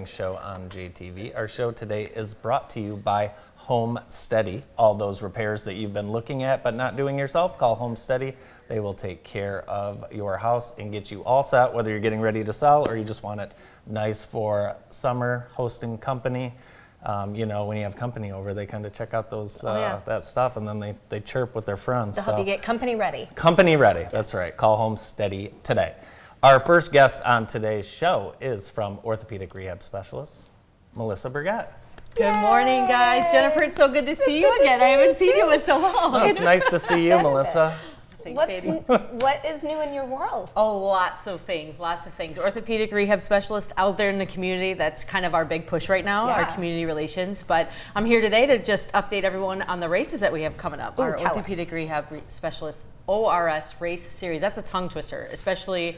show on JTV. Our show today is brought to you by Home Steady. All those repairs that you've been looking at but not doing yourself, call Home Steady. They will take care of your house and get you all set, whether you're getting ready to sell or you just want it nice for summer, hosting company. When you have company over, they kind of check out those that stuff, and then they chirp with their friends. They'll help you get company ready. Company ready, that's right. Call Home Steady today. Our first guest on today's show is from Orthopedic Rehab Specialist, Melissa Burgett. Good morning, guys. Jennifer, it's so good to see you again. I haven't seen you in so long. Oh, it's nice to see you, Melissa. What is new in your world? Oh, lots of things. Orthopedic rehab specialist out there in the community. That's kind of our big push right now, our community relations. But I'm here today to just update everyone on the races that we have coming up. Our Orthopedic Rehab Specialist ORS Race Series. That's a tongue twister, especially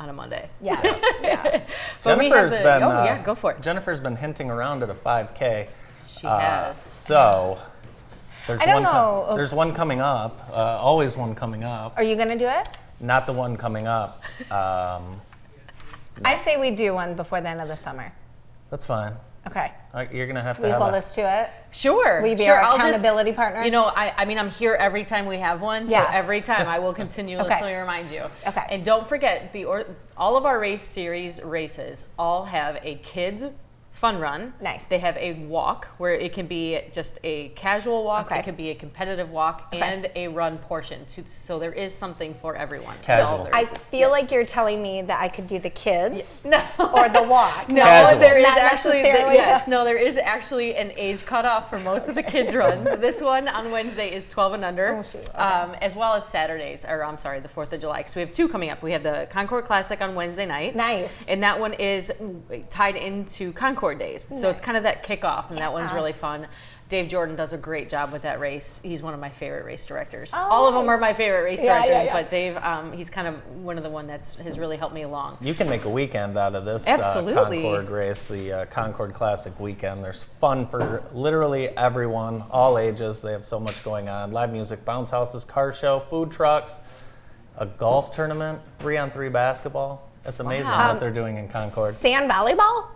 on a Monday. Yes. Yeah. Jennifer's been go for it. Jennifer's been hinting around at a 5K. She has. So I don't know. There's one coming up. Always one coming up. Are you going to do it? Not the one coming up. I say we do one before the end of the summer. That's fine. Okay. You're gonna have to. Will you hold us to it? Sure. Will you be our accountability partner? I mean, I'm here every time we have one, so every time I will continuously remind you. Okay. And don't forget, all of our race series races all have a kids fun run. Nice. They have a walk where it can be just a casual walk, it can be a competitive walk, and a run portion. So there is something for everyone. Casual. So I feel like you're telling me that I could do the kids or the walk. No, Casual. there is Not actually necessarily. there is actually an age cutoff for most of the kids runs. This one on Wednesday is 12 and under, as well as Saturdays, the 4th of July. So we have two coming up. We have the Concord Classic on Wednesday night. Nice. And that one is tied into Concord Days. So it's kind of that kickoff, and that one's really fun. Dave Jordan does a great job with that race. He's one of my favorite race directors. All of them are my favorite race directors, but Dave, he's kind of one of the one that has really helped me along. You can make a weekend out of this Concord race, the Concord Classic weekend. There's fun for literally everyone, all ages. They have so much going on. Live music, bounce houses, car show, food trucks, a golf tournament, 3-on-3 basketball. It's amazing what they're doing in Concord. Sand volleyball?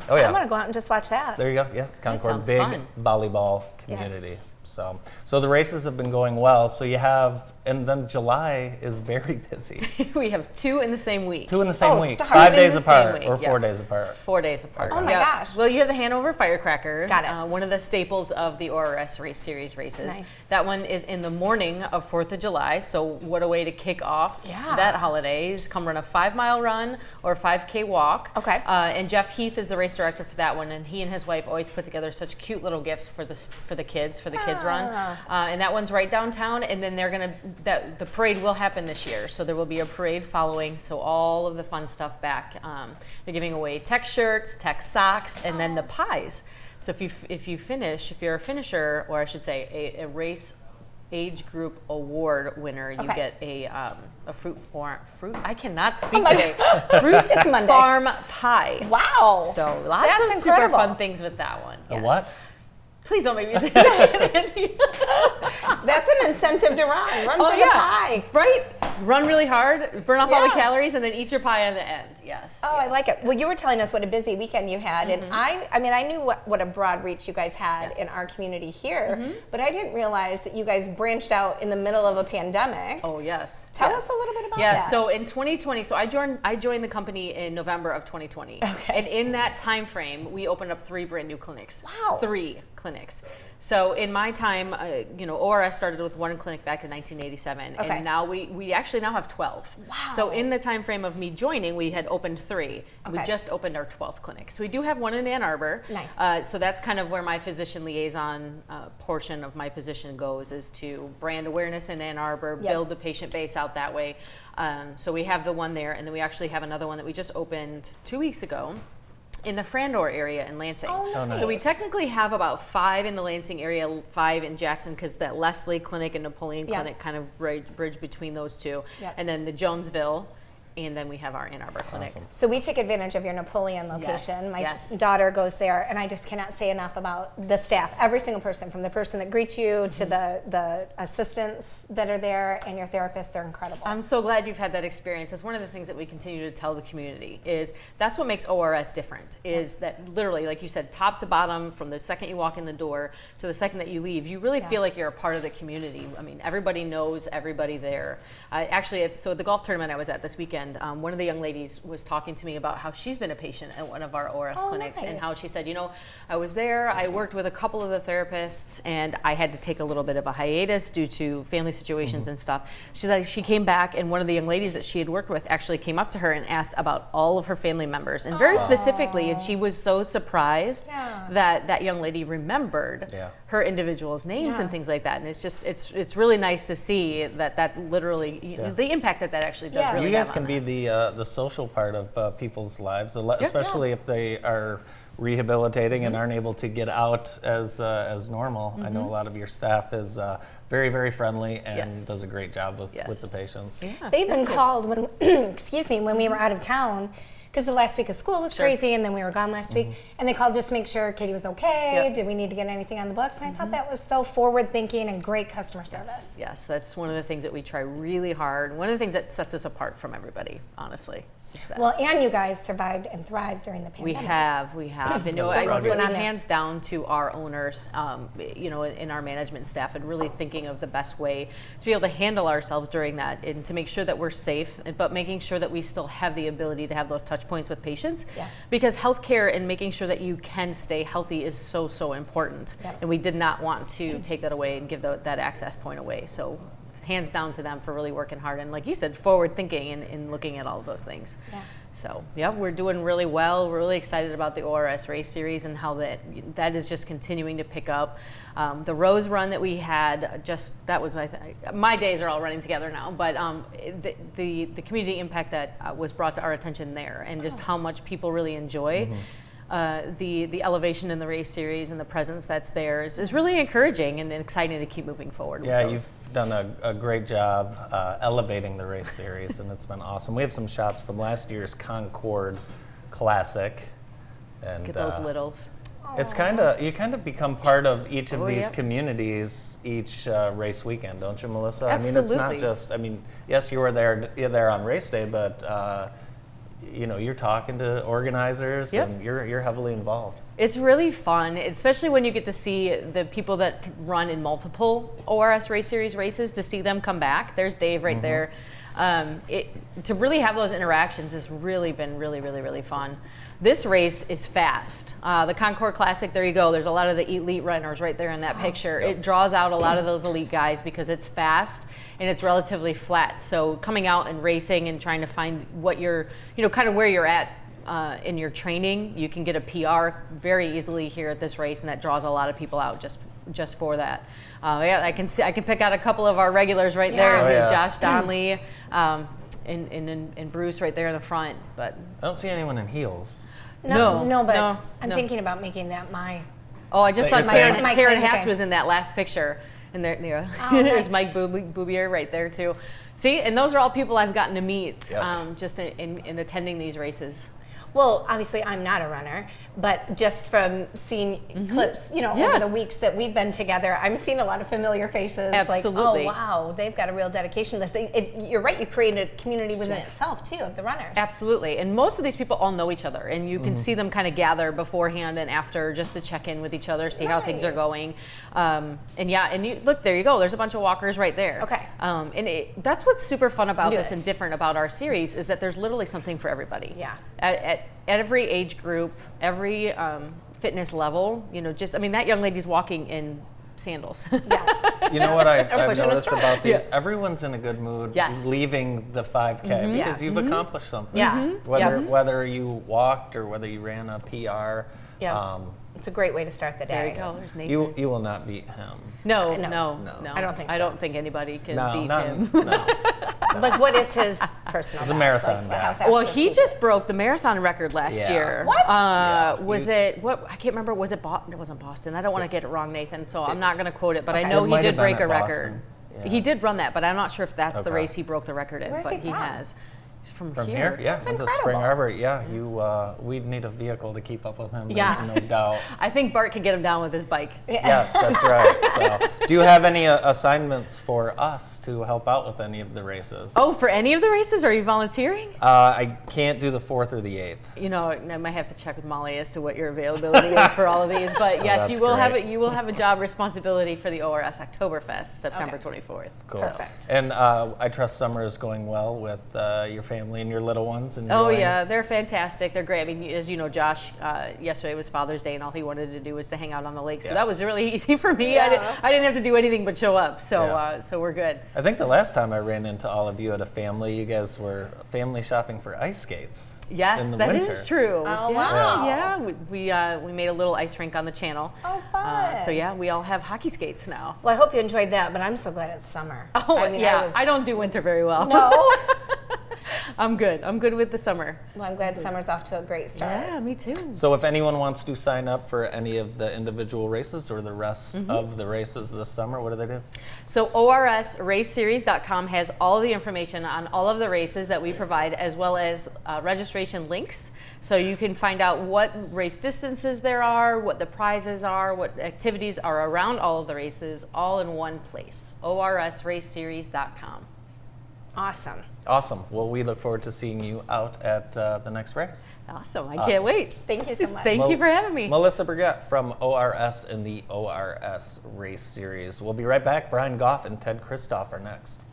Oh yeah. I'm going to go out and just watch that. There you go. Yes, Concord, big fun. volleyball community. So the races have been going well. So you have, and then July is very busy. We have 2 in the same week. 2 in the same week. start. 5 2 in days the same apart week, or 4 days apart. 4 days apart. Oh my gosh. Well, you have the Hanover Firecracker. Got it. One of the staples of the ORS Race Series races. Nice. That one is in the morning of 4th of July. So what a way to kick off that holiday is come run a 5-mile run or a 5K walk. Okay. And Jeff Heath is the race director for that one, and he and his wife always put together such cute little gifts for the kids run. And that one's right downtown, and then the parade will happen this year. So there will be a parade following, so all of the fun stuff back. They're giving away tech shirts, tech socks, and then the pies. So if you're a finisher, or I should say a race age group award winner, you get a fruit. I cannot speak today. Fruit farm pie. Wow. So lots of super fun things with that one. A what? Please don't make me say that, Andy. That's an incentive to run. Run for the pie. Right? Run really hard, burn off all the calories, and then eat your pie on the end. Yes. Oh, I like it. Well, you were telling us what a busy weekend you had, and I knew what a broad reach you guys had in our community here, but I didn't realize that you guys branched out in the middle of a pandemic. Oh, yes. Tell us a little bit about that. Yeah, so in 2020, I joined the company in November of 2020. Okay. And in that time frame, we opened up 3 brand new clinics. Wow. 3 clinics. So in my time, ORS started with 1 clinic back in 1987, and now we actually now have 12. Wow. So in the time frame of me joining, we had opened 3. We just opened our 12th clinic. So we do have 1 in Ann Arbor. Nice. So that's kind of where my physician liaison portion of my position goes, is to brand awareness in Ann Arbor, build the patient base out that way. So we have the one there, and then we actually have another one that we just opened 2 weeks ago in the Frandor area in Lansing. Oh, nice. So we technically have about 5 in the Lansing area, 5 in Jackson, because that Leslie Clinic and Napoleon Clinic kind of bridge between those 2. Yep. And then the Jonesville and then we have our Ann Arbor clinic. Awesome. So we take advantage of your Napoleon location. Yes, My yes. daughter goes there, and I just cannot say enough about the staff. Every single person, from the person that greets you to the assistants that are there and your therapists, they're incredible. I'm so glad you've had that experience. It's one of the things that we continue to tell the community is that's what makes ORS different, is that literally, like you said, top to bottom, from the second you walk in the door to the second that you leave, you really feel like you're a part of the community. I mean, everybody knows everybody there. Actually, so at the golf tournament I was at this weekend, one of the young ladies was talking to me about how she's been a patient at one of our ORS clinics, and how she said, you know, I was there, I worked with a couple of the therapists, and I had to take a little bit of a hiatus due to family situations and stuff. She said she came back, and one of the young ladies that she had worked with actually came up to her and asked about all of her family members, and very specifically, and she was so surprised that that young lady remembered her individuals' names and things like that. And it's just, it's really nice to see that literally, the impact that actually does really You guys have can on be the social part of people's lives, especially if they are rehabilitating and aren't able to get out as normal. I know a lot of your staff is very, very friendly and does a great job with the patients. Yeah, they even called when, excuse me, when we were out of town, because the last week of school was crazy, and then we were gone last week, and they called just to make sure Katie was okay. Did we need to get anything on the books? And I thought that was so forward-thinking and great customer service. Yes, that's one of the things that we try really hard. One of the things that sets us apart from everybody, honestly. Well, and you guys survived and thrived during the pandemic. We have. And, you know, I really hands down to our owners, you know, in our management staff, and really thinking of the best way to be able to handle ourselves during that, and to make sure that we're safe, but making sure that we still have the ability to have those touch points with patients. Because healthcare and making sure that you can stay healthy is so, so important. And we did not want to take that away and give that access point away. So hands down to them for really working hard, and like you said, forward thinking and looking at all of those things. So we're doing really well. We're really excited about the ORS race series and how that is just continuing to pick up. The Rose run that we had, that was, my days are all running together now, but the community impact that was brought to our attention there, and just how much people really enjoy the elevation in the race series, and the presence that's there is really encouraging and exciting to keep moving forward. Yeah, you've done a great job elevating the race series, and it's been awesome. We have some shots from last year's Concord Classic. And get those littles. It's you kind of become part of each of these communities each race weekend, don't you, Melissa? Absolutely. I mean, it's not just, yes, you're there on race day, but you know, you're talking to organizers and you're heavily involved. It's really fun, especially when you get to see the people that run in multiple ORS race series races, to see them come back. There's Dave right there. To really have those interactions has really been really fun. This race is fast. The Concord Classic, there you go. There's a lot of the elite runners right there in that picture. It draws out a lot of those elite guys because it's fast and it's relatively flat. So coming out and racing and trying to find what you're, you know, kind of where you're at in your training, you can get a PR very easily here at this race, and that draws a lot of people out just for that. I can pick out a couple of our regulars right there. Josh Donley and Bruce right there in the front. But I don't see anyone in heels. I'm thinking about making that my. Oh, I just saw my Taryn Hatch was in that last picture, and there's Mike Boubier right there too. See, and those are all people I've gotten to meet just in attending these races. Well, obviously I'm not a runner, but just from seeing clips, you know, over the weeks that we've been together, I'm seeing a lot of familiar faces. Absolutely. Like, oh wow, they've got a real dedication to this. You're right, you create a community within itself too of the runners. Absolutely, and most of these people all know each other, and you can see them kind of gather beforehand and after just to check in with each other, see how things are going. And you look, there you go. There's a bunch of walkers right there. Okay. And that's what's super fun about this and different about our series is that there's literally something for everybody. Yeah. At every age group, every fitness level, you know, that young lady's walking in sandals. Yes. You know what I've noticed about these? Everyone's in a good mood leaving the 5K because you've accomplished something. Yeah. Whether you walked or whether you ran a PR. It's a great way to start the day. There you go. There's Nathan. You will not beat him. No. I don't think so. I don't think anybody can beat him. No. Like, what is his personal best? It's a marathon. Like, how fast well, does he just broke the marathon record last year. What? Was it, I can't remember, was it Boston? It wasn't Boston. I don't want to get it wrong, Nathan, so I'm not going to quote it, but I know he did break a record. Yeah. He did run that, but I'm not sure if that's the race he broke the record in, Where's but he from? has. From here? Yeah, into Spring incredible. Arbor. Yeah, we'd need a vehicle to keep up with him. Yeah. There's no doubt. I think Bart could get him down with his bike. Yes, that's right. So, do you have any assignments for us to help out with any of the races? Oh, for any of the races? Are you volunteering? I can't do the 4th or the 8th. You know, I might have to check with Molly as to what your availability is for all of these. But yes, that's you will have great. it. You will have a job responsibility for the ORS Oktoberfest, September 24th. Cool. Perfect. And I trust summer is going well with your family and your little ones. Oh enjoying- yeah, they're fantastic. They're great. I mean, as you know, Josh, yesterday was Father's Day, and all he wanted to do was to hang out on the lake. So Yeah. that was really easy for me. Yeah. I didn't have to do anything but show up. So Yeah. so we're good. I think the last time I ran into all of you at a family, you guys were family shopping for ice skates. Yes, in the that is winter. true. Oh, yeah, wow. Yeah, we made a little ice rink on the channel. Oh, fun. So yeah, we all have hockey skates now. Well, I hope you enjoyed that, but I'm so glad it's summer. Oh I mean, yeah, was- I don't do winter very well. No. I'm good. I'm good with the summer. Well, I'm glad summer's off to a great start. Yeah, me too. So if anyone wants to sign up for any of the individual races or the rest of the races this summer, what do they do? So ORSRaceSeries.com has all the information on all of the races that we provide, as well as registration links. So you can find out what race distances there are, what the prizes are, what activities are around all of the races, all in one place. ORSRaceSeries.com. Awesome. Awesome. Well, we look forward to seeing you out at the next race. Awesome. I Awesome. can't wait. Thank you so much. Thank you for having me. Melissa Burgett from ORS in the ORS Race Series. We'll be right back. Brian Goff and Ted Christoph are next.